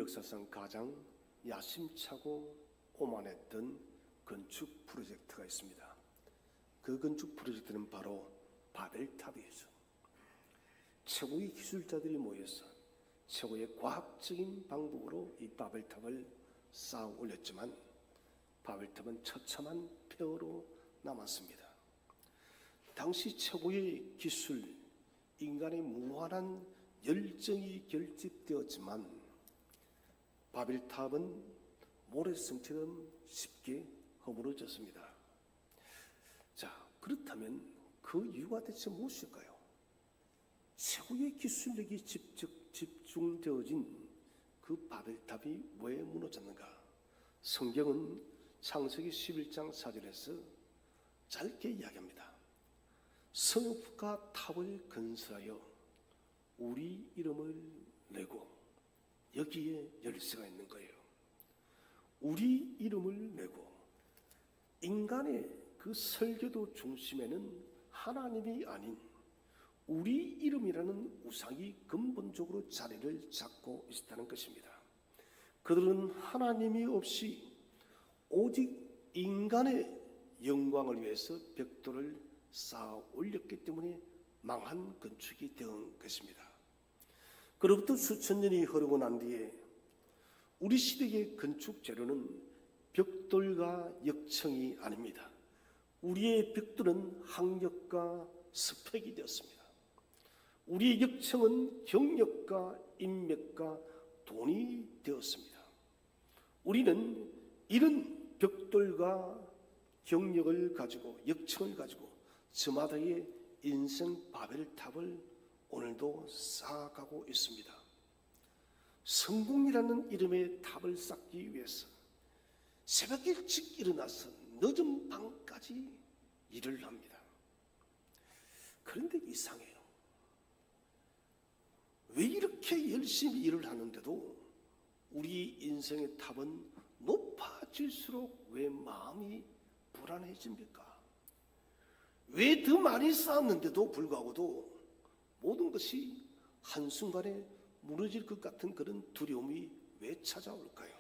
역사상 가장 야심차고 오만했던 건축 프로젝트가 있습니다. 그 건축 프로젝트는 바로 바벨탑이었죠. 최고의 기술자들이 모여서 최고의 과학적인 방법으로 이 바벨탑을 쌓아 올렸지만 바벨탑은 처참한 폐허로 남았습니다. 당시 최고의 기술, 인간의 무한한 열정이 결집되었지만 바벨탑은 모래성처럼 쉽게 허물어졌습니다. 자, 그렇다면 그 이유가 대체 무엇일까요? 최고의 기술력이 집중되어진 그 바벨탑이 왜 무너졌는가? 성경은 창세기 11장 4절에서 짧게 이야기합니다. 성읍과 탑을 건설하여 우리 이름을 내고, 여기에 열쇠가 있는 거예요. 우리 이름을 내고, 인간의 그 설계도 중심에는 하나님이 아닌 우리 이름이라는 우상이 근본적으로 자리를 잡고 있었다는 것입니다. 그들은 하나님이 없이 오직 인간의 영광을 위해서 벽돌을 쌓아 올렸기 때문에 망한 건축이 된 것입니다. 그로부터 수천 년이 흐르고 난 뒤에 우리 시대의 건축 재료는 벽돌과 역청이 아닙니다. 우리의 벽돌은 학력과 스펙이 되었습니다. 우리의 역청은 경력과 인맥과 돈이 되었습니다. 우리는 이런 벽돌과 경력을 가지고, 역청을 가지고 저마다의 인생 바벨탑을 오늘도 쌓아가고 있습니다. 성공이라는 이름의 탑을 쌓기 위해서 새벽 일찍 일어나서 늦은 밤까지 일을 합니다. 그런데 이상해요. 왜 이렇게 열심히 일을 하는데도 우리 인생의 탑은 높아질수록 왜 마음이 불안해집니까? 왜 더 많이 쌓았는데도 불구하고도 모든 것이 한순간에 무너질 것 같은 그런 두려움이 왜 찾아올까요?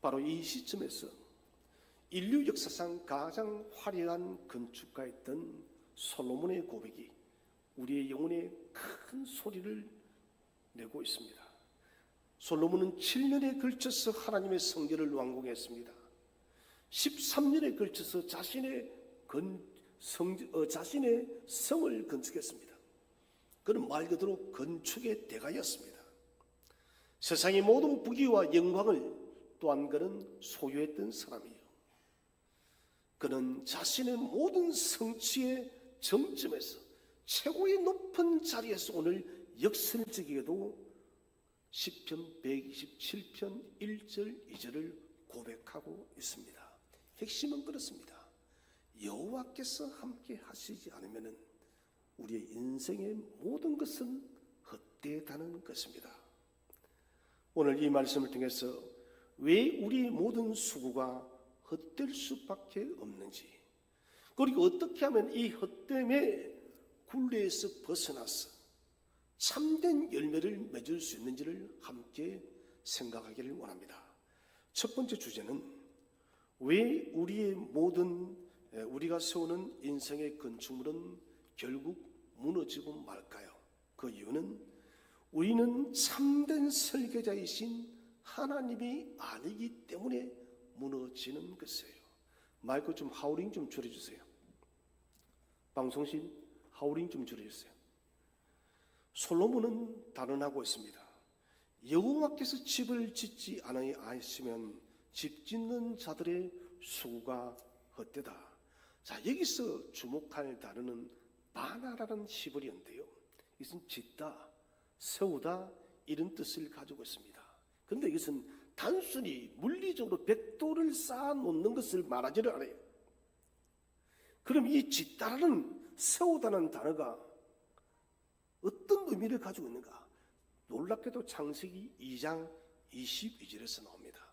바로 이 시점에서 인류 역사상 가장 화려한 건축가였던 솔로몬의 고백이 우리의 영혼에 큰 소리를 내고 있습니다. 솔로몬은 7년에 걸쳐서 하나님의 성전을 완공했습니다. 13년에 걸쳐서 자신의 성을 건축했습니다. 그는 말 그대로 건축의 대가였습니다. 세상의 모든 부귀와 영광을 또한 그는 소유했던 사람이에요. 그는 자신의 모든 성취의 정점에서 최고의 높은 자리에서 오늘 역설적이게도 시편 127편 1절 2절을 고백하고 있습니다. 핵심은 그렇습니다. 여호와께서 함께 하시지 않으면 우리의 인생의 모든 것은 헛되다는 것입니다. 오늘 이 말씀을 통해서 왜 우리의 모든 수고가 헛될 수밖에 없는지, 그리고 어떻게 하면 이 헛됨의 굴레에서 벗어나서 참된 열매를 맺을 수 있는지를 함께 생각하기를 원합니다. 첫 번째 주제는 왜 우리가 세우는 인생의 건축물은 결국 무너지고 말까요? 그 이유는 우리는 참된 설계자이신 하나님이 아니기 때문에 무너지는 것이에요. 마이크 좀 하우링 좀 줄여주세요. 방송실 하우링 좀 줄여주세요. 솔로몬은 단언하고 있습니다. 여호와께서 집을 짓지 않으시면 집 짓는 자들의 수고가 헛되다. 자, 여기서 주목할 단어는 바나라는 히브리어인데요, 이것은 짓다, 세우다 이런 뜻을 가지고 있습니다. 그런데 이것은 단순히 물리적으로 벽돌을 쌓아 놓는 것을 말하지를 않아요. 그럼 이 짓다라는, 세우다는 단어가 어떤 의미를 가지고 있는가? 놀랍게도 창세기 2장 22절에서 나옵니다.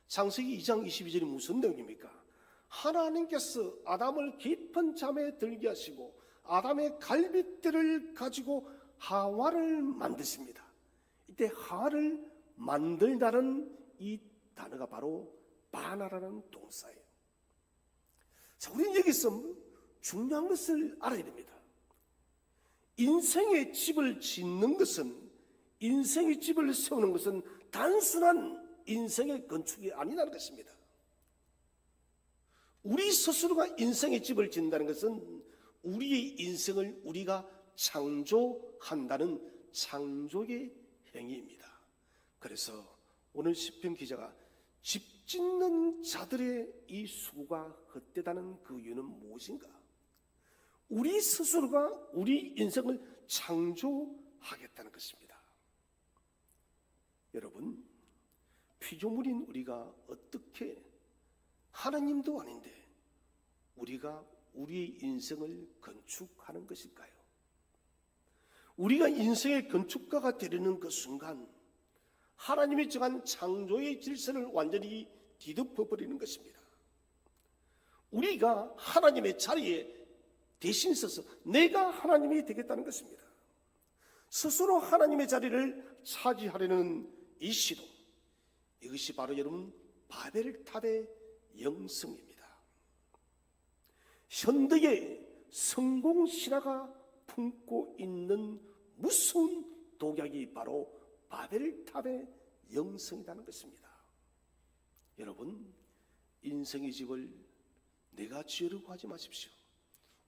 창세기 2장 22절이 무슨 내용입니까? 하나님께서 아담을 깊은 잠에 들게 하시고 아담의 갈빗대를 가지고 하와를 만드십니다. 이때 하를 만들다는 이 단어가 바로 바나라는 동사예요. 자, 우리는 여기서 중요한 것을 알아야 됩니다. 인생의 집을 짓는 것은, 인생의 집을 세우는 것은 단순한 인생의 건축이 아니라는 것입니다. 우리 스스로가 인생의 집을 짓는다는 것은 우리의 인생을 우리가 창조한다는 창조의 행위입니다. 그래서 오늘 시편 기자가 집 짓는 자들의 이 수고가 헛되다는 그 이유는 무엇인가? 우리 스스로가 우리 인생을 창조하겠다는 것입니다. 여러분, 피조물인 우리가 어떻게, 하나님도 아닌데 우리가 우리의 인생을 건축하는 것일까요? 우리가 인생의 건축가가 되려는 그 순간 하나님이 정한 창조의 질서를 완전히 뒤덮어버리는 것입니다. 우리가 하나님의 자리에 대신 서서 내가 하나님이 되겠다는 것입니다. 스스로 하나님의 자리를 차지하려는 이 시도, 이것이 바로 여러분 바벨탑의 영성입니다. 현대의 성공신화가 품고 있는 무서운 독약이 바로 바벨탑의 영성이라는 것입니다. 여러분, 인생의 집을 내가 지으려고 하지 마십시오.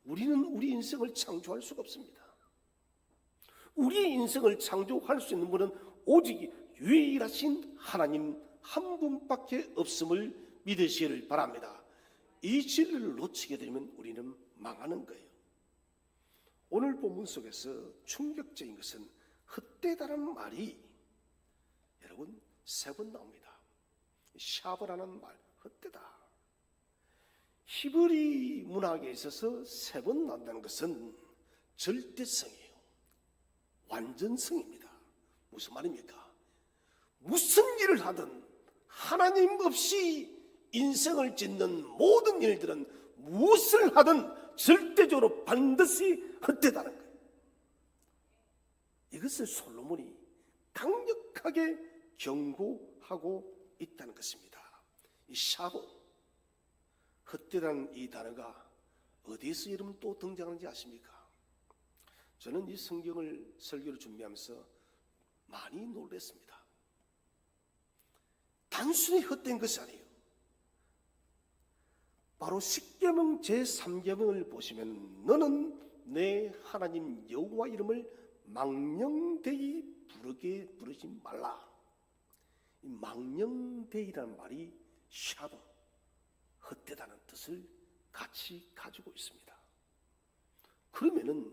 우리는 우리 인생을 창조할 수가 없습니다. 우리의 인생을 창조할 수 있는 분은 오직 유일하신 하나님 한 분밖에 없음을 믿으시기를 바랍니다. 이 진리를 놓치게 되면 우리는 망하는 거예요. 오늘 본문 속에서 충격적인 것은 헛되다라는 말이 여러분 3번 나옵니다. 샤브라는 말, 헛되다. 히브리 문학에 있어서 3번 나온다는 것은 절대성이에요. 완전성입니다. 무슨 말입니까? 무슨 일을 하든 하나님 없이 인생을 짓는 모든 일들은 무엇을 하든 절대적으로 반드시 헛되다는 거예요. 이것을 솔로몬이 강력하게 경고하고 있다는 것입니다. 이 샤브, 헛되다는 이 단어가 어디에서 여러분 또 등장하는지 아십니까? 저는 이 성경을 설교를 준비하면서 많이 놀랐습니다. 단순히 헛된 것이 아니에요. 바로 십계명 제3계명을 보시면 너는 내 하나님 여호와 이름을 망령되이 부르지 말라. 이 망령되이라는 말이 샤브, 헛되다는 뜻을 같이 가지고 있습니다. 그러면은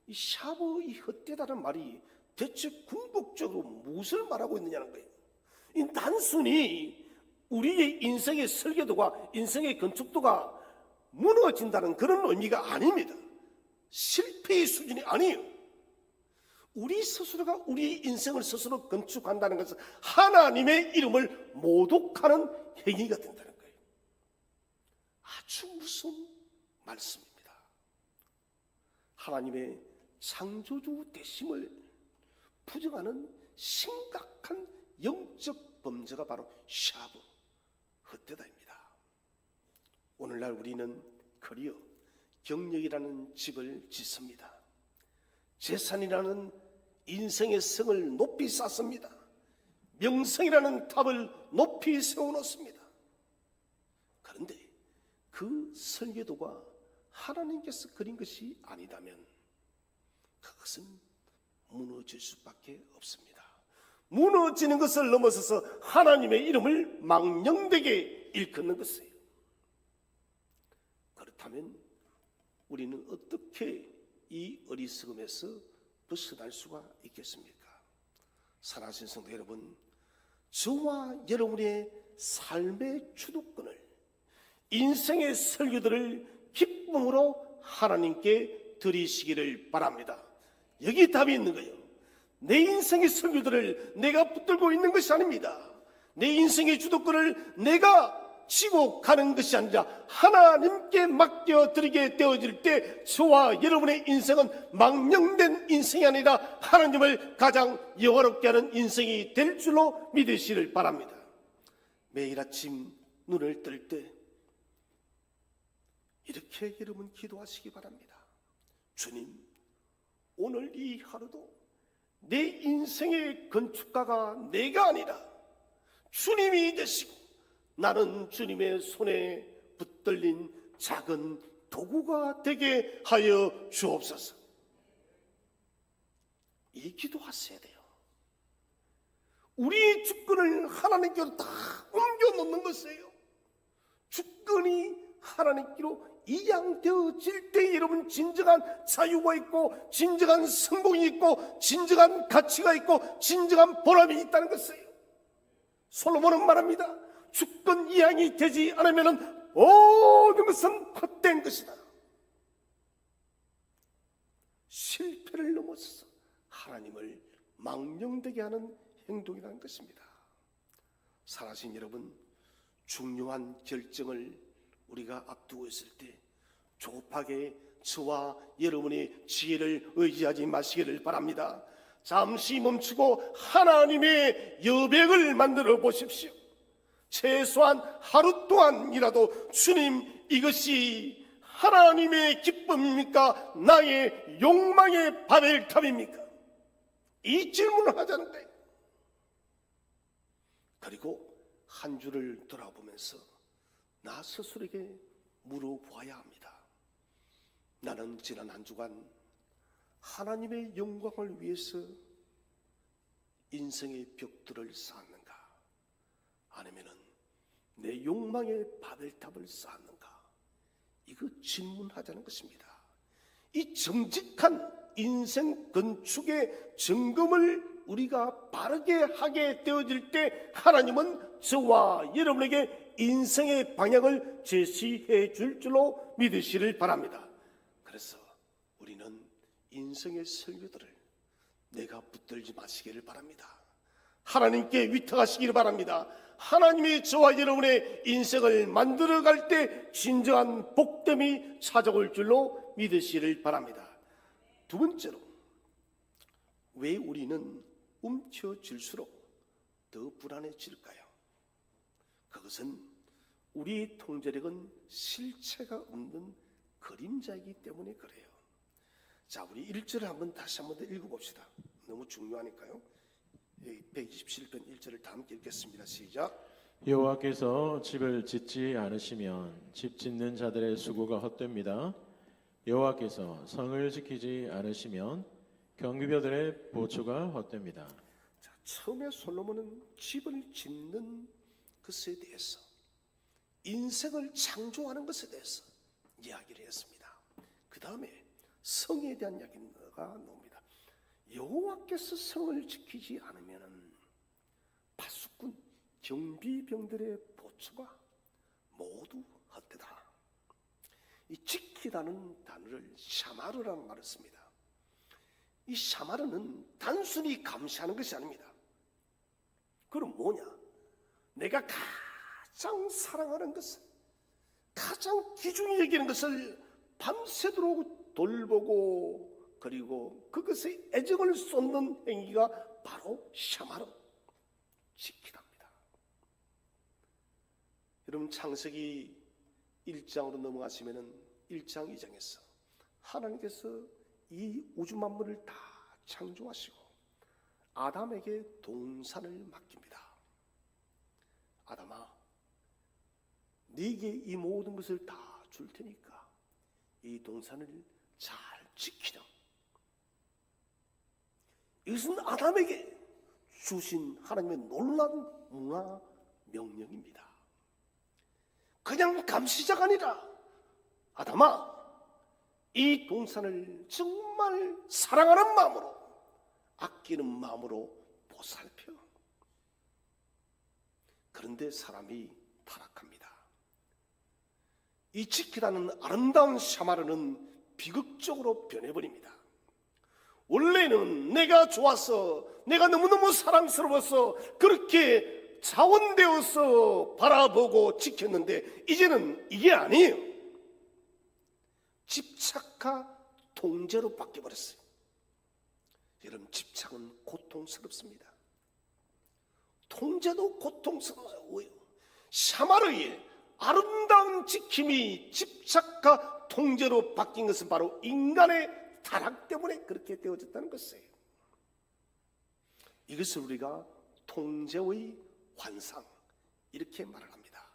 이 샤브, 이 헛되다는 말이 대체 궁극적으로 무엇을 말하고 있느냐는 거예요. 이 단순히 우리의 인생의 설계도가, 인생의 건축도가 무너진다는 그런 의미가 아닙니다. 실패의 수준이 아니에요. 우리 스스로가 우리 인생을 스스로 건축한다는 것은 하나님의 이름을 모독하는 행위가 된다는 거예요. 아주 무서운 말씀입니다. 하나님의 창조주 되심을 부정하는 심각한 영적 범죄가 바로 샤브, 헛되다입니다. 오늘날 우리는 커리어, 경력이라는 집을 짓습니다. 재산이라는 인생의 성을 높이 쌓습니다. 명성이라는 탑을 높이 세워놓습니다. 그런데 그 설계도가 하나님께서 그린 것이 아니다면 그것은 무너질 수밖에 없습니다. 무너지는 것을 넘어서서 하나님의 이름을 망령되게 일컫는 것이에요. 그렇다면 우리는 어떻게 이 어리석음에서 벗어날 수가 있겠습니까? 사랑하시는 성도 여러분, 저와 여러분의 삶의 주도권을, 인생의 설교들을 기쁨으로 하나님께 드리시기를 바랍니다. 여기 답이 있는 거예요. 내 인생의 설교들을 내가 붙들고 있는 것이 아닙니다. 내 인생의 주도권을 내가 지고 가는 것이 아니라 하나님께 맡겨드리게 되어질 때 저와 여러분의 인생은 망령된 인생이 아니라 하나님을 가장 영화롭게 하는 인생이 될 줄로 믿으시를 바랍니다. 매일 아침 눈을 뜰 때 이렇게 여러분 기도하시기 바랍니다. 주님, 오늘 이 하루도 내 인생의 건축가가 내가 아니라 주님이 되시고 나는 주님의 손에 붙들린 작은 도구가 되게 하여 주옵소서. 이 기도하셔야 돼요. 우리의 주권을 하나님께로 다 옮겨 놓는 것이에요. 주권이 하나님께로 이양되어질 때 여러분 진정한 자유가 있고 진정한 성공이 있고 진정한 가치가 있고 진정한 보람이 있다는 것이에요. 솔로몬은 말합니다. 주권 이양이 되지 않으면 모든 것은 헛된 것이다. 실패를 넘어서서 하나님을 망령되게 하는 행동이라는 것입니다. 살아신 여러분, 중요한 결정을 우리가 앞두고 있을 때 조급하게 저와 여러분의 지혜를 의지하지 마시기를 바랍니다. 잠시 멈추고 하나님의 여백을 만들어 보십시오. 최소한 하루 동안이라도 주님, 이것이 하나님의 기쁨입니까? 나의 욕망의 바벨탑입니까? 이 질문을 하자는 거예요. 그리고 한 주를 돌아보면서 나 스스로에게 물어보아야 합니다. 나는 지난 한 주간 하나님의 영광을 위해서 인생의 벽들을 쌓았는가? 아니면은 내 욕망의 바벨탑을 쌓았는가? 이거 질문하자는 것입니다. 이 정직한 인생 건축의 점검을 우리가 바르게 하게 되어질 때 하나님은 저와 여러분에게 인생의 방향을 제시해 줄 줄로 믿으시를 바랍니다. 그래서 우리는 인생의 설교들을 내가 붙들지 마시기를 바랍니다. 하나님께 위탁하시기를 바랍니다. 하나님이 저와 여러분의 인생을 만들어갈 때 진정한 복됨이 찾아올 줄로 믿으시를 바랍니다. 두 번째로, 왜 우리는 움켜질수록 더 불안해질까요? 그것은 우리의 통제력은 실체가 없는 그림자이기 때문에 그래요. 자, 우리 1절을 한번 다시 한번 더 읽어봅시다. 너무 중요하니까요. 127편 1절을 다 함께 읽겠습니다. 시작. 여호와께서 집을 짓지 않으시면 집 짓는 자들의 수고가 헛됩니다. 여호와께서 성을 지키지 않으시면 경비병들의 보초가 헛됩니다. 자, 처음에 솔로몬은 집을 짓는 것에 대해서, 인생을 창조하는 것에 대해서 이야기를 했습니다. 그 다음에 성에 대한 이야기가 나옵니다. 여호와께서 성을 지키지 않으면 파수꾼 경비병들의 보초가 모두 헛되다. 이 지키다는 단어를 샤마르라는 말을 씁니다. 이 샤마르는 단순히 감시하는 것이 아닙니다. 그럼 뭐냐? 내가 가장 사랑하는 것을, 가장 귀중히 여기는 것을 밤새도록 돌보고 그리고 그것에 애정을 쏟는 행위가 바로 샤마르, 지키답니다. 여러분, 창세기 1장으로 넘어가시면은 1장 2장에서 하나님께서 이 우주 만물을 다 창조하시고 아담에게 동산을 맡깁니다. 아담아, 네게 이 모든 것을 다 줄 테니까 이 동산을 잘 지키라. 이것은 아담에게 주신 하나님의 놀라운 문화 명령입니다. 그냥 감시자가 아니라 아담아, 이 동산을 정말 사랑하는 마음으로, 아끼는 마음으로 보살펴. 그런데 사람이 타락합니다. 이 지키라는 아름다운 샤마르는 비극적으로 변해버립니다. 원래는 내가 좋아서, 내가 너무너무 사랑스러워서 그렇게 자원되어서 바라보고 지켰는데 이제는 이게 아니에요. 집착과 통제로 바뀌어버렸어요. 여러분, 집착은 고통스럽습니다. 통제도 고통스러워요. 샤마르의 아름다운 지킴이 집착과 통제로 바뀐 것은 바로 인간의 타락 때문에 그렇게 되어졌다는 것이에요. 이것을 우리가 통제의 환상, 이렇게 말을 합니다.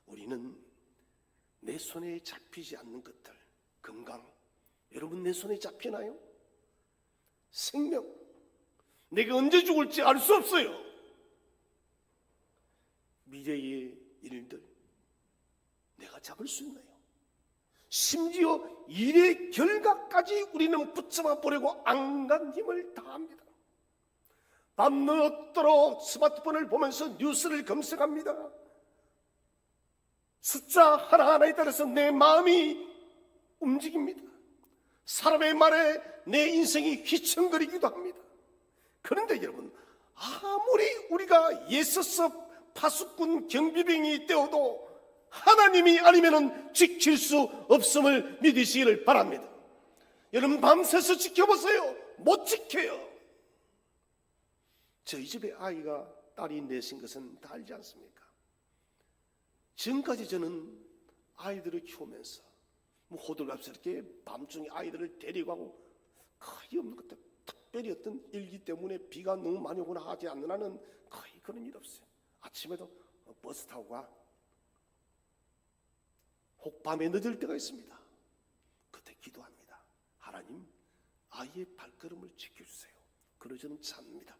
우리는 내 손에 잡히지 않는 것들, 건강, 여러분 내 손에 잡히나요? 생명, 내가 언제 죽을지 알 수 없어요. 미래의 일들, 내가 잡을 수 있나요? 심지어 일의 결과까지 우리는 붙잡아 보려고 안간 힘을 다합니다. 밤늦도록 스마트폰을 보면서 뉴스를 검색합니다. 숫자 하나하나에 따라서 내 마음이 움직입니다. 사람의 말에 내 인생이 휘청거리기도 합니다. 그런데 여러분, 아무리 우리가 예서서 파수꾼 경비병이 되어도 하나님이 아니면 지킬 수 없음을 믿으시기를 바랍니다. 여러분, 밤새서 지켜보세요. 못 지켜요. 저희 집에 아이가 딸이 넷인 것은 다 알지 않습니까? 지금까지 저는 아이들을 키우면서 호들갑스럽게 밤중에 아이들을 데리고 가고 거의 없는 것들, 특별히 어떤 일기 때문에 비가 너무 많이 오거나 하지 않는 한은 거의 그런 일 없어요. 아침에도 버스 타고 가. 혹 밤에 늦을 때가 있습니다. 그때 기도합니다. 하나님, 아이의 발걸음을 지켜주세요. 그러고 저는 잡니다.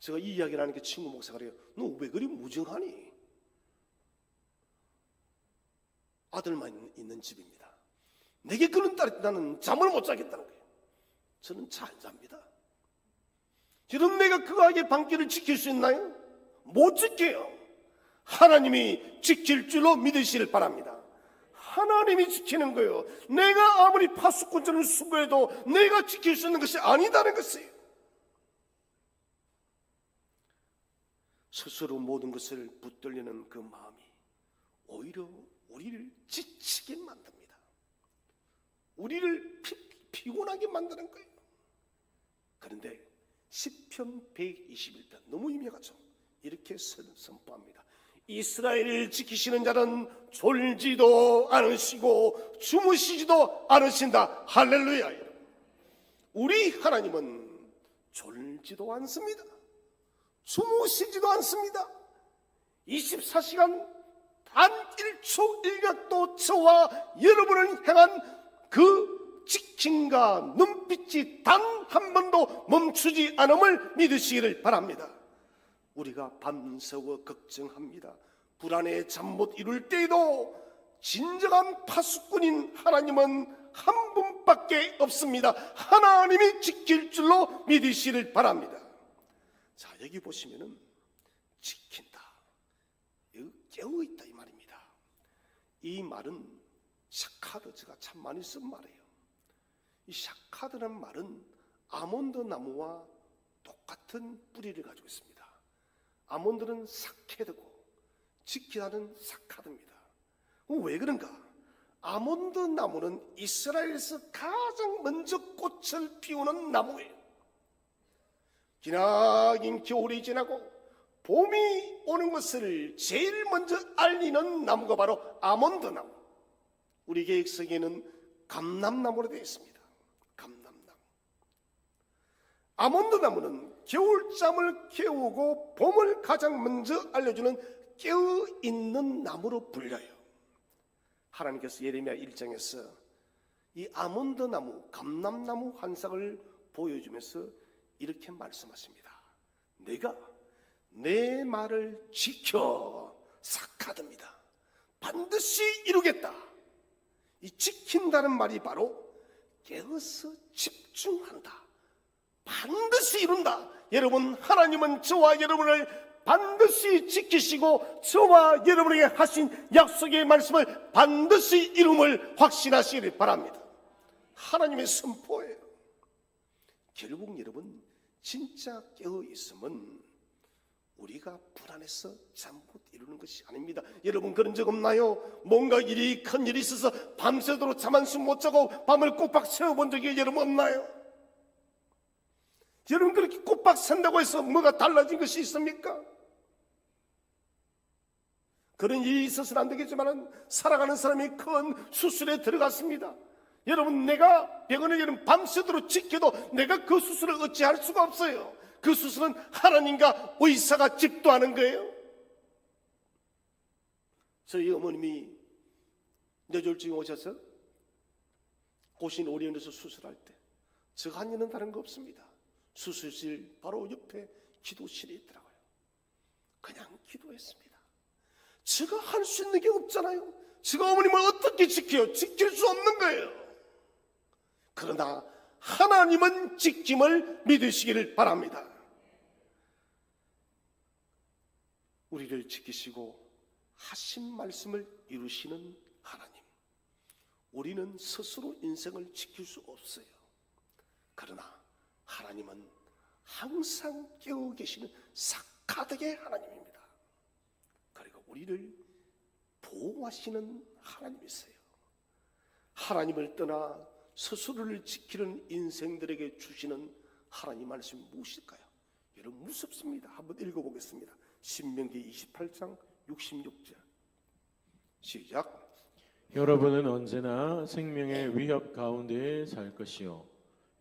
제가 이 이야기를 하는 게 친구 목사가 그래요. 너 왜 그리 무정하니? 아들만 있는 집입니다. 내게 그런 딸이 나는 잠을 못 자겠다는 거예요. 저는 잘 잡니다. 여러분, 내가 그 아이의 방길을 지킬 수 있나요? 못 지켜요. 하나님이 지킬 줄로 믿으시길 바랍니다. 하나님이 지키는 거예요. 내가 아무리 파수꾼처럼 수고해도 내가 지킬 수 있는 것이 아니다는 것이에요. 스스로 모든 것을 붙들려는 그 마음이 오히려 우리를 지치게 만듭니다. 우리를 피곤하게 만드는 거예요. 그런데 시편 121편 너무 유명하죠. 이렇게 선포합니다. 이스라엘을 지키시는 자는 졸지도 않으시고 주무시지도 않으신다. 할렐루야. 우리 하나님은 졸지도 않습니다. 주무시지도 않습니다. 24시간 단 1초 1각도 저와 여러분을 향한 그 지킴과 눈빛이 단 한 번도 멈추지 않음을 믿으시기를 바랍니다. 우리가 밤새워 걱정합니다. 불안에 잠 못 이룰 때에도 진정한 파수꾼인 하나님은 한 분밖에 없습니다. 하나님이 지킬 줄로 믿으시기를 바랍니다. 자, 여기 보시면은 지킨다, 깨어있다 이 말입니다. 이 말은 샤카드, 제가 참 많이 쓴 말이에요. 이 샤카드란 말은 아몬드 나무와 똑같은 뿌리를 가지고 있습니다. 아몬드는 사케드고 지키다는 사카드입니다. 왜 그런가? 아몬드 나무는 이스라엘에서 가장 먼저 꽃을 피우는 나무예요. 기나긴 겨울이 지나고 봄이 오는 것을 제일 먼저 알리는 나무가 바로 아몬드 나무. 우리 계획서에는 감람나무로 되어 있습니다. 감람나무. 아몬드 나무는 겨울잠을 깨우고 봄을 가장 먼저 알려주는 깨어있는 나무로 불려요. 하나님께서 예레미야 1장에서 이 아몬드 나무, 감람나무 환상을 보여주면서 이렇게 말씀하십니다. 내가 내 말을 지켜 사카드입니다. 반드시 이루겠다. 이 지킨다는 말이 바로 깨어서 집중한다. 반드시 이룬다. 여러분, 하나님은 저와 여러분을 반드시 지키시고 저와 여러분에게 하신 약속의 말씀을 반드시 이룸을 확신하시길 바랍니다. 하나님의 선포예요. 결국 여러분, 진짜 깨어있음은 우리가 불안해서 잠 못 이루는 것이 아닙니다. 여러분 그런 적 없나요? 뭔가 일이 큰 일이 있어서 밤새도록 잠 한숨 못 자고 밤을 꼬박 새워본 적이 여러분 없나요? 여러분 그렇게 꼬박 샌다고 해서 뭐가 달라진 것이 있습니까? 그런 일이 있어서는 안 되겠지만 살아가는 사람이 큰 수술에 들어갔습니다. 여러분 내가 병원에 여러분 밤새도록 지켜도 내가 그 수술을 어찌할 수가 없어요. 그 수술은 하나님과 의사가 집도하는 거예요. 저희 어머님이 뇌졸중에 오셔서 고신 오리온에서 수술할 때 제가 한 일은 다른 거 없습니다. 수술실 바로 옆에 기도실이 있더라고요. 그냥 기도했습니다. 제가 할 수 있는 게 없잖아요. 제가 어머님을 어떻게 지켜요? 지킬 수 없는 거예요. 그러나 하나님은 지킴을 믿으시기를 바랍니다. 우리를 지키시고 하신 말씀을 이루시는 하나님. 우리는 스스로 인생을 지킬 수 없어요. 그러나 하나님은 항상 깨어 계시는 사카덕의 하나님입니다. 그리고 우리를 보호하시는 하나님이세요. 하나님을 떠나 스스로를 지키는 인생들에게 주시는 하나님 말씀이 무엇일까요? 여러분 무섭습니다. 한번 읽어보겠습니다. 신명기 28장 66절 시작. 여러분은 언제나 생명의 위협 가운데 살 것이요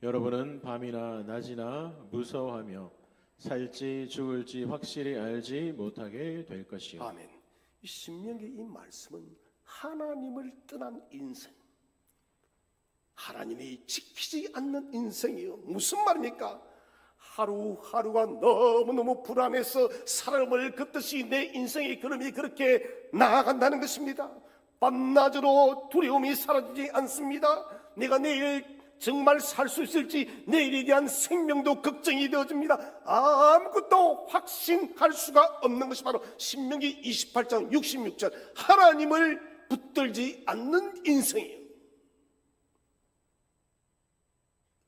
여러분은 밤이나 낮이나 무서워하며 살지 죽을지 확실히 알지 못하게 될 것이요. 아멘. 이 신명기 이 말씀은 하나님을 떠난 인생, 하나님이 지키지 않는 인생이요. 무슨 말입니까? 하루하루가 너무너무 불안해서 사람을 긋듯이 내 인생의 걸음이 그렇게 나아간다는 것입니다. 밤낮으로 두려움이 사라지지 않습니다. 내가 내일 정말 살 수 있을지 내일에 대한 생명도 걱정이 되어집니다. 아무것도 확신할 수가 없는 것이 바로 신명기 28장 66절 하나님을 붙들지 않는 인생이에요.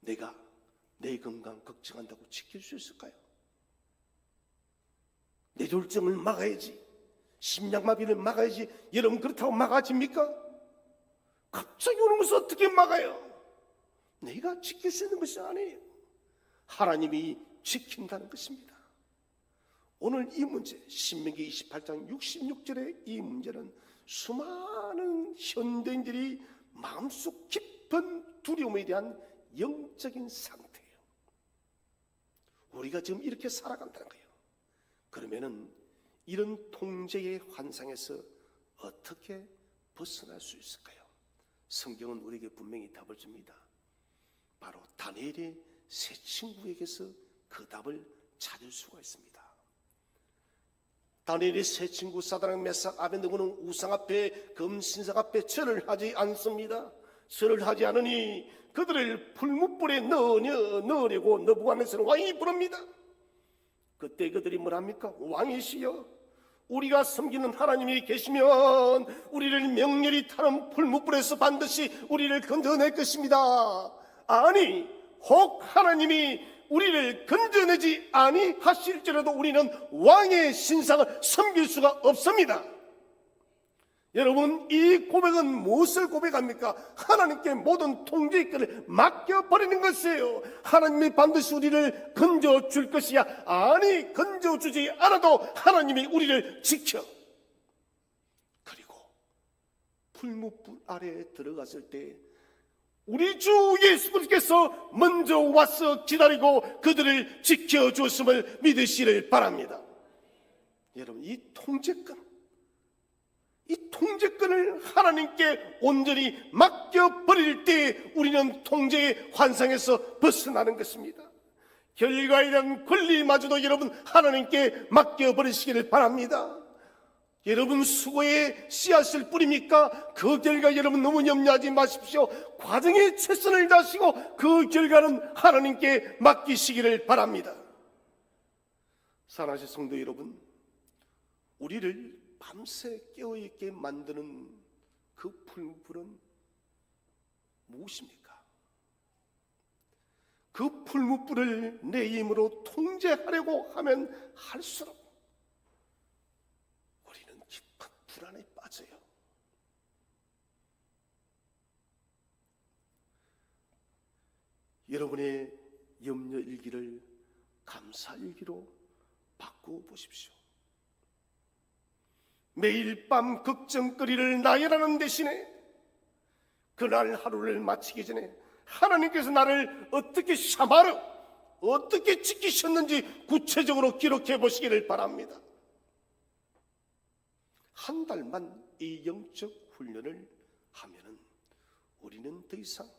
내가 내 건강 걱정한다고 지킬 수 있을까요? 뇌졸중을 막아야지, 심장마비를 막아야지. 여러분 그렇다고 막아집니까? 갑자기 오는 것을 어떻게 막아요? 내가 지킬 수 있는 것이 아니에요. 하나님이 지킨다는 것입니다. 오늘 이 문제 신명기 28장 66절의 이 문제는 수많은 현대인들이 마음속 깊은 두려움에 대한 영적인 상태예요. 우리가 지금 이렇게 살아간다는 거예요. 그러면은 이런 통제의 환상에서 어떻게 벗어날 수 있을까요? 성경은 우리에게 분명히 답을 줍니다. 바로 다니엘의 세 친구에게서 그 답을 찾을 수가 있습니다. 다니엘의 세 친구 사드락 메삭 아벤느고는 우상 앞에 금신상 앞에 절을 하지 않습니다. 절을 하지 않으니 그들을 풀무불에 넣으려고 느부갓네살 왕이 부릅니다. 그때 그들이 뭐랍니까? 왕이시여, 우리가 섬기는 하나님이 계시면 우리를 명렬히 타는 풀무불에서 반드시 우리를 건져낼 것입니다. 아니, 혹 하나님이 우리를 건져내지 아니하실지라도 우리는 왕의 신상을 섬길 수가 없습니다. 여러분, 이 고백은 무엇을 고백합니까? 하나님께 모든 통제의 끈을 맡겨버리는 것이에요. 하나님이 반드시 우리를 건져줄 것이야. 아니, 건져주지 않아도 하나님이 우리를 지켜. 그리고 풀무불 아래에 들어갔을 때 우리 주 예수 그리스도께서 먼저 와서 기다리고 그들을 지켜주었음을 믿으시길 바랍니다. 여러분, 이 통제권을 하나님께 온전히 맡겨버릴 때 우리는 통제의 환상에서 벗어나는 것입니다. 결과에 대한 권리마저도 여러분 하나님께 맡겨버리시기를 바랍니다. 여러분 수고에 씨앗을 뿌립니까? 그 결과 여러분 너무 염려하지 마십시오. 과정에 최선을 다하시고 그 결과는 하나님께 맡기시기를 바랍니다. 사랑하는 성도 여러분, 우리를 밤새 깨어있게 만드는 그 풀무불은 무엇입니까? 그 풀무불을 내 힘으로 통제하려고 하면 할수록 여러분의 염려일기를 감사일기로 바꾸어 보십시오. 매일 밤 걱정거리를 나열하는 대신에 그날 하루를 마치기 전에 하나님께서 나를 어떻게 샤마르, 어떻게 지키셨는지 구체적으로 기록해 보시기를 바랍니다. 한 달만 이 영적 훈련을 하면은 우리는 더 이상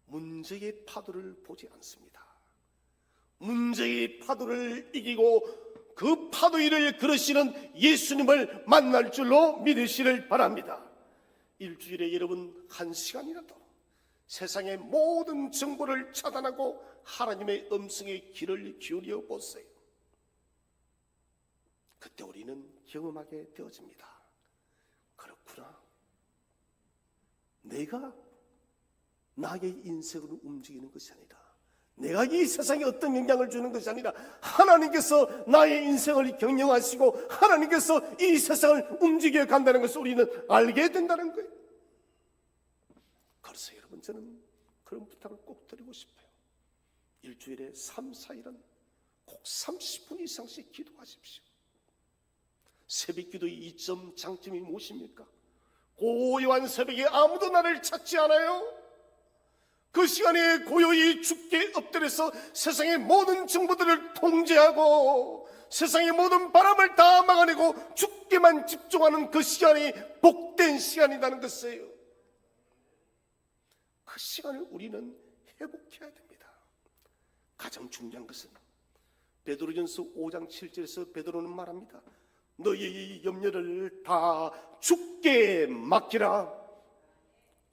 문제의 파도를 보지 않습니다. 문제의 파도를 이기고 그 파도 위를 걸으시는 예수님을 만날 줄로 믿으시를 바랍니다. 일주일에 여러분 1시간이라도 세상의 모든 정보를 차단하고 하나님의 음성의 귀를 기울여 보세요. 그때 우리는 경험하게 되어집니다. 그렇구나. 내가 나의 인생을 움직이는 것이 아니라, 내가 이 세상에 어떤 영향을 주는 것이 아니라 하나님께서 나의 인생을 경영하시고 하나님께서 이 세상을 움직여 간다는 것을 우리는 알게 된다는 거예요. 그래서 여러분, 저는 그런 부탁을 꼭 드리고 싶어요. 일주일에 3, 4일은 꼭 30분 이상씩 기도하십시오. 새벽기도의 이점 장점이 무엇입니까? 고요한 새벽에 아무도 나를 찾지 않아요. 그 시간에 고요히 주께 엎드려서 세상의 모든 정보들을 통제하고 세상의 모든 바람을 다 막아내고 주께만 집중하는 그 시간이 복된 시간이라는 것이에요. 그 시간을 우리는 회복해야 됩니다. 가장 중요한 것은 베드로전서 5장 7절에서 베드로는 말합니다. 너희의 염려를 다 주께 맡기라.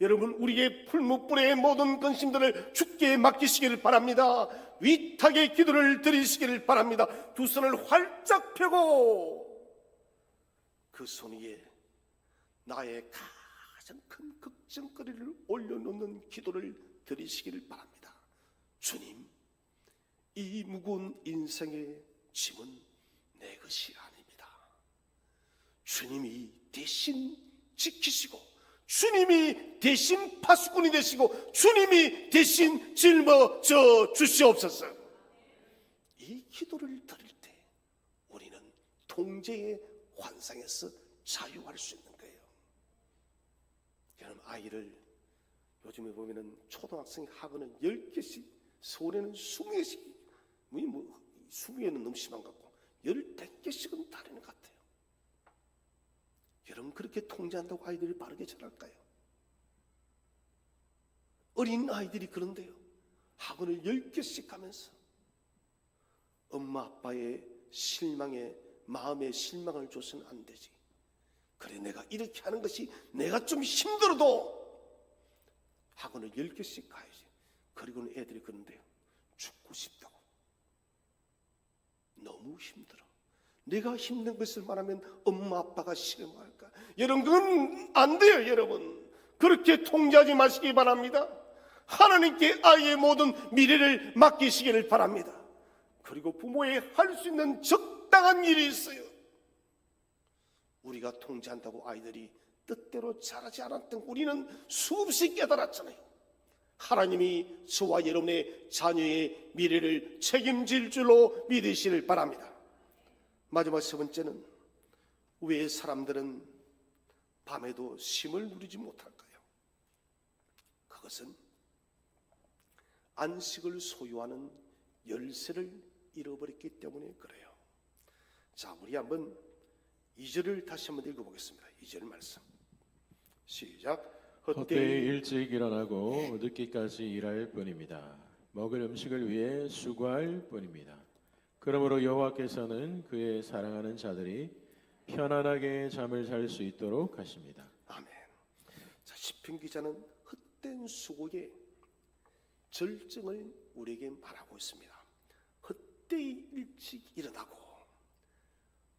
여러분, 우리의 풀무불의 모든 근심들을 주께 맡기시기를 바랍니다. 위탁의 기도를 드리시기를 바랍니다. 두 손을 활짝 펴고 그 손 위에 나의 가장 큰 걱정거리를 올려놓는 기도를 드리시기를 바랍니다. 주님, 이 무거운 인생의 짐은 내 것이 아닙니다. 주님이 대신 지키시고 주님이 대신 파수꾼이 되시고 주님이 대신 짊어져 주시옵소서. 이 기도를 드릴 때 우리는 통제의 환상에서 자유할 수 있는 거예요. 여러분, 아이를 요즘에 보면은 초등학생 학원은 10개씩, 서울에는 20개씩, 20개는 너무 심한 것 같고 15개씩은 다르는 것 같아요. 여러분, 그렇게 통제한다고 아이들이 바르게 자랄까요? 어린 아이들이 그런데요, 학원을 10개씩 가면서 엄마 아빠의 실망에 마음에 실망을 줘서는 안 되지. 그래, 내가 이렇게 하는 것이 내가 좀 힘들어도 학원을 10개씩 가야지. 그리고는 애들이 그런데요, 죽고 싶다고. 너무 힘들어. 내가 힘든 것을 말하면 엄마 아빠가 싫어할까? 여러분, 그건 안 돼요. 여러분, 그렇게 통제하지 마시기 바랍니다. 하나님께 아이의 모든 미래를 맡기시기를 바랍니다. 그리고 부모의 할 수 있는 적당한 일이 있어요. 우리가 통제한다고 아이들이 뜻대로 자라지 않았던 우리는 수없이 깨달았잖아요. 하나님이 저와 여러분의 자녀의 미래를 책임질 줄로 믿으시길 바랍니다. 마지막 세 번째는, 왜 사람들은 밤에도 쉼을 누리지 못할까요? 그것은 안식을 소유하는 열쇠를 잃어버렸기 때문에 그래요. 자, 우리 한번 2절을 다시 한번 읽어보겠습니다. 2절 말씀 시작. 헛되이 일찍 일어나고 늦게까지 일할 뿐입니다. 먹을 음식을 위해 수고할 뿐입니다. 그러므로 여호와께서는 그의 사랑하는 자들이 편안하게 잠을 잘 수 있도록 하십니다. 아멘. 자, 시편 기자는 헛된 수고의 절정을 우리에게 말하고 있습니다. 헛되이 일찍 일어나고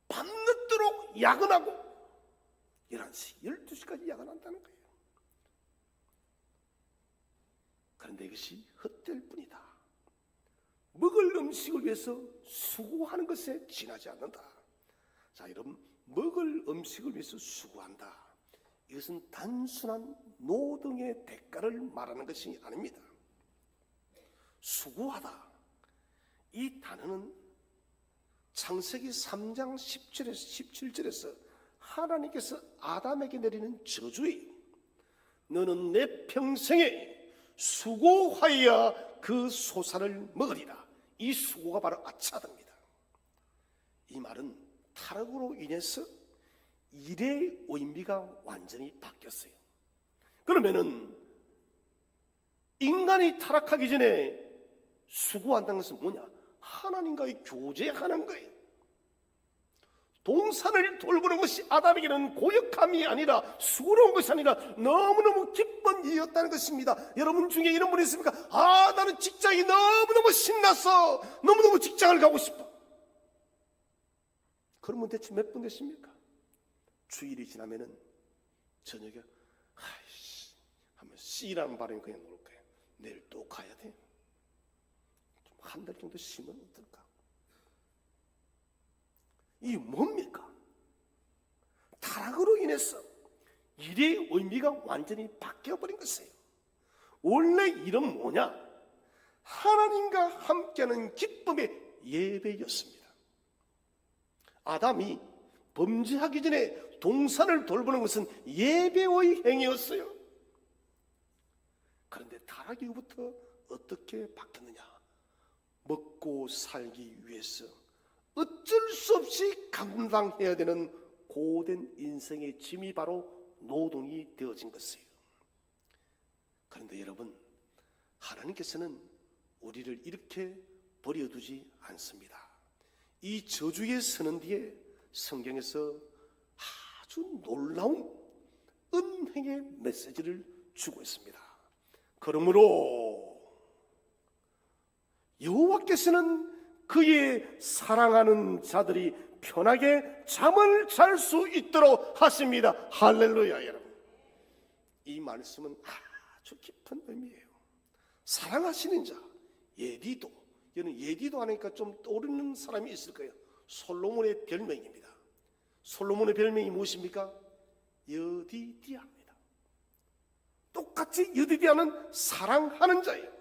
밤늦도록 야근하고 11시, 12시까지 야근한다는 거예요. 그런데 이것이 헛될 뿐이다. 먹을 음식을 위해서 수고하는 것에 지나지 않는다. 자, 여러분, 먹을 음식을 위해서 수고한다, 이것은 단순한 노동의 대가를 말하는 것이 아닙니다. 수고하다. 이 단어는 창세기 3장 17절에서 하나님께서 아담에게 내리는 저주예요. 너는 내 평생에 수고하여야 그 소산을 먹으리라. 이 수고가 바로 아차드입니다. 이 말은 타락으로 인해서 일의 의미가 완전히 바뀌었어요. 그러면은 인간이 타락하기 전에 수고한다는 것은 뭐냐? 하나님과의 교제하는 거예요. 동산을 돌보는 것이 아담에게는 고역함이 아니라 수고로운 것이 아니라 너무너무 기쁜 일이었다는 것입니다. 여러분 중에 이런 분이 있습니까? 나는 직장이 너무너무 신나서 너무너무 직장을 가고 싶어. 그러면 대체 몇 분 되십니까? 주일이 지나면은 저녁에 하면 씨라는 발음이 그냥 놓을 거예요. 내일 또 가야 돼. 한 달 정도 쉬면 어떨까? 이게 뭡니까? 타락으로 인해서 일의 의미가 완전히 바뀌어버린 것이에요. 원래 일은 뭐냐? 하나님과 함께하는 기쁨의 예배였습니다. 아담이 범죄하기 전에 동산을 돌보는 것은 예배의 행위였어요. 그런데 타락 이후부터 어떻게 바뀌었느냐? 먹고 살기 위해서 어쩔 수 없이 감당해야 되는 고된 인생의 짐이 바로 노동이 되어진 것이에요. 그런데 여러분, 하나님께서는 우리를 이렇게 버려두지 않습니다. 이 저주의 선언 뒤에 성경에서 아주 놀라운 은행의 메시지를 주고 있습니다. 그러므로 여호와께서는 그의 사랑하는 자들이 편하게 잠을 잘 수 있도록 하십니다. 할렐루야. 여러분, 이 말씀은 아주 깊은 의미예요. 사랑하시는 자, 예디도. 여러분, 예디도 하니까 좀 떠오르는 사람이 있을 거예요. 솔로몬의 별명입니다. 솔로몬의 별명이 무엇입니까? 여디디아입니다. 똑같이 여디디아는 사랑하는 자예요.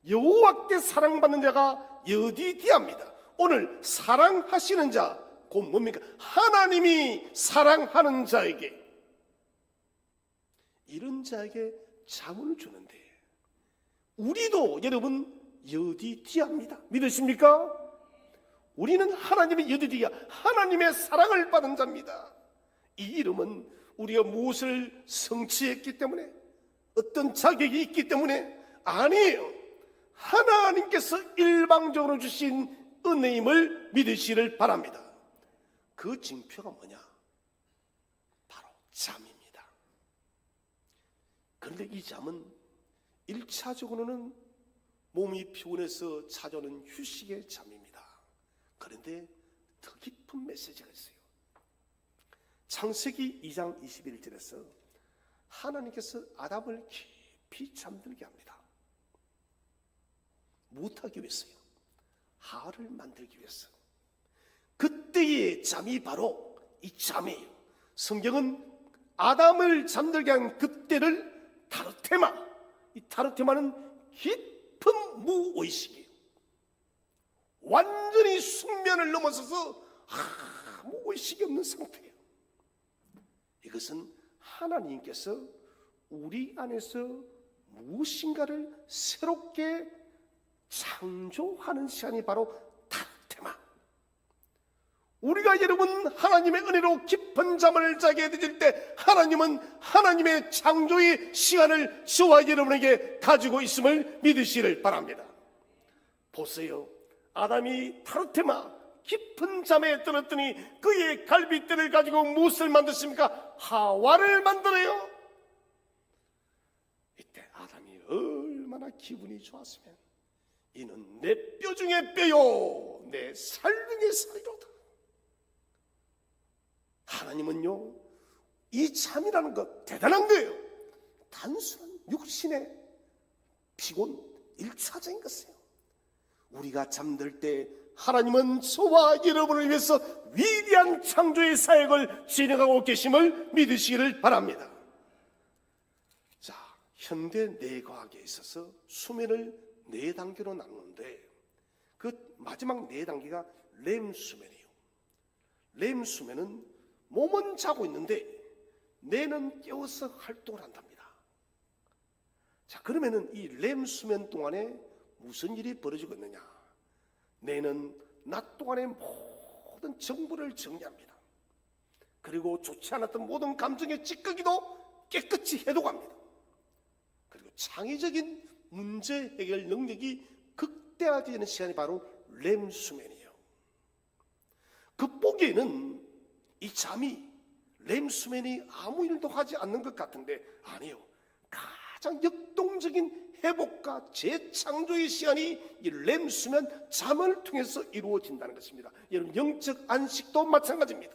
여호와께 사랑받는 자가 여디디아입니다. 오늘 사랑하시는 자, 곧 뭡니까? 하나님이 사랑하는 자에게, 이런 자에게 잠을 주는데 우리도 여러분 여디디아입니다. 믿으십니까? 우리는 하나님의 여디디아, 하나님의 사랑을 받은 자입니다. 이 이름은 우리가 무엇을 성취했기 때문에, 어떤 자격이 있기 때문에 아니에요. 하나님께서 일방적으로 주신 은혜임을 믿으시기를 바랍니다. 그 징표가 뭐냐? 바로 잠입니다. 그런데 이 잠은 1차적으로는 몸이 피곤해서 찾아오는 휴식의 잠입니다. 그런데 더 깊은 메시지가 있어요. 창세기 2장 21절에서 하나님께서 아담을 깊이 잠들게 합니다. 못하기 위해서요. 하를 만들기 위해서. 그때의 잠이 바로 이 잠이에요. 성경은 아담을 잠들게 한 그때를 타르테마, 이 타르테마는 깊은 무의식이에요. 완전히 숙면을 넘어서서 아무 의식이 없는 상태예요. 이것은 하나님께서 우리 안에서 무엇인가를 새롭게 창조하는 시간이 바로 타르테마. 우리가 여러분 하나님의 은혜로 깊은 잠을 자게 되질 때 하나님은 하나님의 창조의 시간을 저와 여러분에게 가지고 있음을 믿으시기를 바랍니다. 보세요. 아담이 타르테마 깊은 잠에 들었더니 그의 갈빗대를 가지고 무엇을 만드십니까? 하와를 만들어요. 이때 아담이 얼마나 기분이 좋았으면, 이는 내 뼈 중에 뼈요 내 살 중에 살이로다. 하나님은요, 이 잠이라는 것 대단한 거예요. 단순한 육신의 피곤 1차적인 것이에요. 우리가 잠들 때 하나님은 저와 여러분을 위해서 위대한 창조의 사역을 진행하고 계심을 믿으시기를 바랍니다. 자, 현대 뇌과학에 있어서 수면을 4단계로 나누는데 그 마지막 4단계가 렘수면이에요. 렘수면은 몸은 자고 있는데 뇌는 깨어서 활동을 한답니다. 자, 그러면은 이 렘수면 동안에 무슨 일이 벌어지고 있느냐? 뇌는 낮 동안의 모든 정보를 정리합니다. 그리고 좋지 않았던 모든 감정의 찌꺼기도 깨끗이 해독합니다. 그리고 창의적인 문제 해결 능력이 극대화되는 시간이 바로 렘수면이에요. 겉보기에는 이 잠이 렘수면이 아무 일도 하지 않는 것 같은데 아니요. 가장 역동적인 회복과 재창조의 시간이 이 렘수면 잠을 통해서 이루어진다는 것입니다. 여러분, 영적 안식도 마찬가지입니다.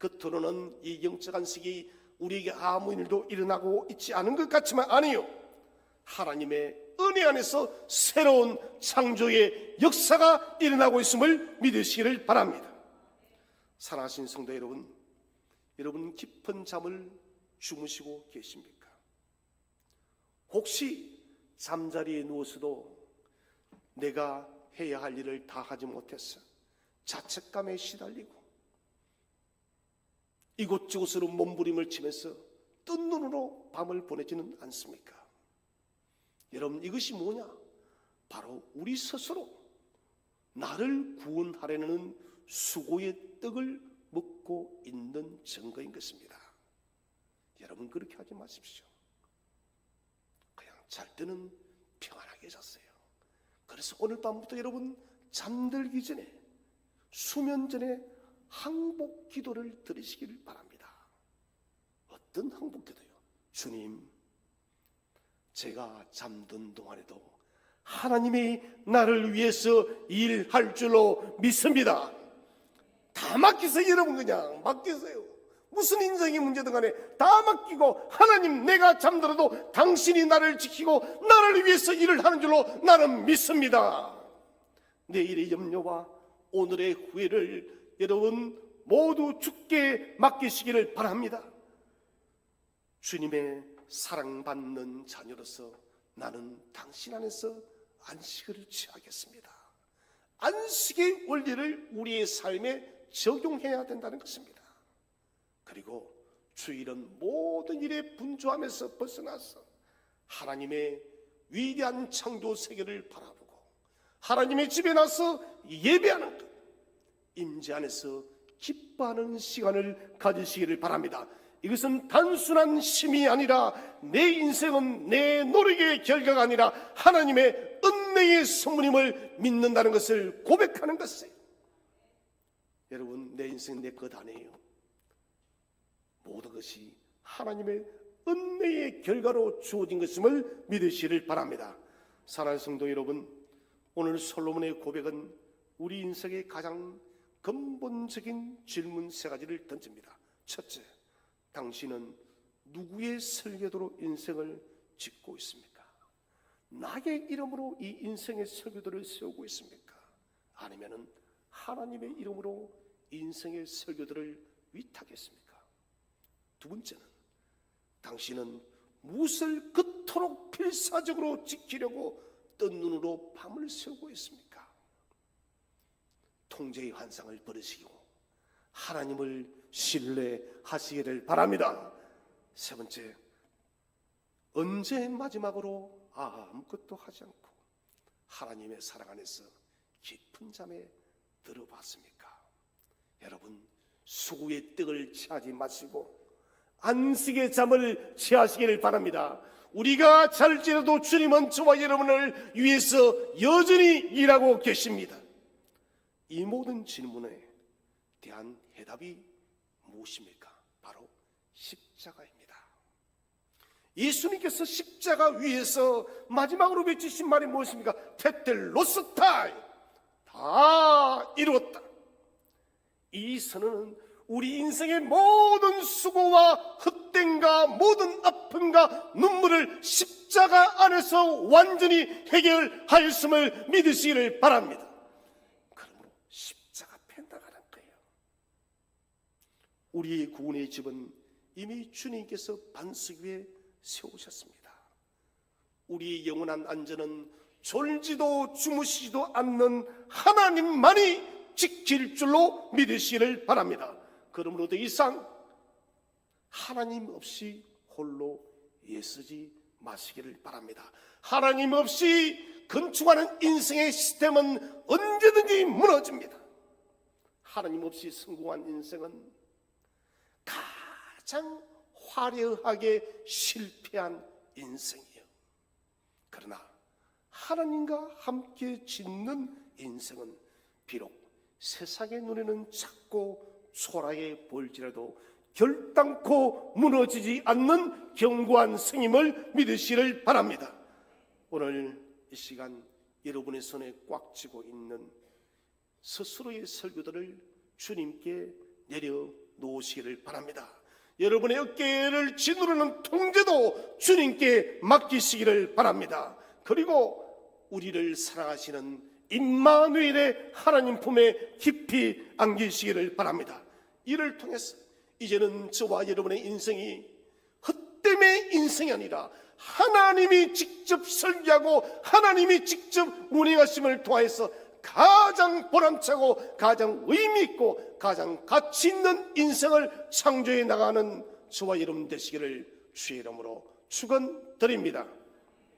겉으로는 이 영적 안식이 우리에게 아무 일도 일어나고 있지 않은 것 같지만 아니요. 하나님의 은혜 안에서 새로운 창조의 역사가 일어나고 있음을 믿으시기를 바랍니다. 사랑하신 성도 여러분, 여러분 깊은 잠을 주무시고 계십니까? 혹시 잠자리에 누워서도 내가 해야 할 일을 다 하지 못했어 자책감에 시달리고 이곳저곳으로 몸부림을 치면서 뜬 눈으로 밤을 보내지는 않습니까? 여러분, 이것이 뭐냐? 바로 우리 스스로 나를 구원하려는 수고의 떡을 먹고 있는 증거인 것입니다. 여러분, 그렇게 하지 마십시오. 그냥 잘 때는 평안하게 잤어요. 그래서 오늘 밤부터 여러분 잠들기 전에, 수면 전에 항복 기도를 드리시기를 바랍니다. 어떤 항복 기도요? 주님, 제가 잠든 동안에도 하나님이 나를 위해서 일할 줄로 믿습니다. 다 맡기세요. 여러분, 그냥 맡기세요. 무슨 인생의 문제든 간에 다 맡기고, 하나님, 내가 잠들어도 당신이 나를 지키고 나를 위해서 일을 하는 줄로 나는 믿습니다. 내일의 염려와 오늘의 후회를 여러분 모두 주께 맡기시기를 바랍니다. 주님의 사랑받는 자녀로서 나는 당신 안에서 안식을 취하겠습니다. 안식의 원리를 우리의 삶에 적용해야 된다는 것입니다. 그리고 주일은 모든 일에 분주함에서 벗어나서 하나님의 위대한 창조 세계를 바라보고 하나님의 집에 나서 예배하는 것, 임재 안에서 기뻐하는 시간을 가지시기를 바랍니다. 이것은 단순한 쉼이 아니라 내 인생은 내 노력의 결과가 아니라 하나님의 은혜의 선물임을 믿는다는 것을 고백하는 것이에요. 여러분, 내 인생 내 것 아니에요. 모든 것이 하나님의 은혜의 결과로 주어진 것임을 믿으시기를 바랍니다. 사랑하는 성도 여러분, 오늘 솔로몬의 고백은 우리 인생의 가장 근본적인 질문 3가지를 던집니다. 첫째, 당신은 누구의 설교도로 인생을 짓고 있습니까? 나의 이름으로 이 인생의 설교도를 세우고 있습니까? 아니면 하나님의 이름으로 인생의 설교도를 위탁했습니까? 두 번째는, 당신은 무엇을 그토록 필사적으로 지키려고 뜬 눈으로 밤을 새우고 있습니까? 통제의 환상을 버리시고 하나님을 신뢰하시기를 바랍니다. 세 번째, 언제 마지막으로 아무것도 하지 않고 하나님의 사랑 안에서 깊은 잠에 들어봤습니까? 여러분, 수고의 떡을 취하지 마시고 안식의 잠을 취하시기를 바랍니다. 우리가 잘지라도 주님은 저와 여러분을 위해서 여전히 일하고 계십니다. 이 모든 질문에 대한 해답이 무엇입니까? 바로 십자가입니다. 예수님께서 십자가 위에서 마지막으로 외치신 말이 무엇입니까? 테텔로스타이, 다 이루었다. 이 선언은 우리 인생의 모든 수고와 헛됨과 모든 아픔과 눈물을 십자가 안에서 완전히 해결하였음을 믿으시기를 바랍니다. 그러므로 십자가 앞에 나가는 거예요. 우리의 구원의 집은 이미 주님께서 반석 위에 세우셨습니다. 우리의 영원한 안전은 졸지도 주무시지도 않는 하나님만이 지킬 줄로 믿으시기를 바랍니다. 그러므로 더 이상 하나님 없이 홀로 애쓰지 마시기를 바랍니다. 하나님 없이 건축하는 인생의 시스템은 언제든지 무너집니다. 하나님 없이 성공한 인생은 가장 화려하게 실패한 인생이에요. 그러나 하나님과 함께 짓는 인생은 비록 세상의 눈에는 작고 초라해 보일지라도 결단코 무너지지 않는 견고한 성임을 믿으시기를 바랍니다. 오늘 이 시간 여러분의 손에 꽉 쥐고 있는 스스로의 설교들을 주님께 내려놓으시기를 바랍니다. 여러분의 어깨를 짓누르는 통제도 주님께 맡기시기를 바랍니다. 그리고 우리를 사랑하시는 임마누엘의 하나님 품에 깊이 안기시기를 바랍니다. 이를 통해서 이제는 저와 여러분의 인생이 헛됨의 인생이 아니라 하나님이 직접 설계하고 하나님이 직접 운행하심을 통해서 가장 보람차고 가장 의미있고 가장 가치 있는 인생을 창조해 나가는 저와 여러분 되시기를 주의 이름으로 축원드립니다.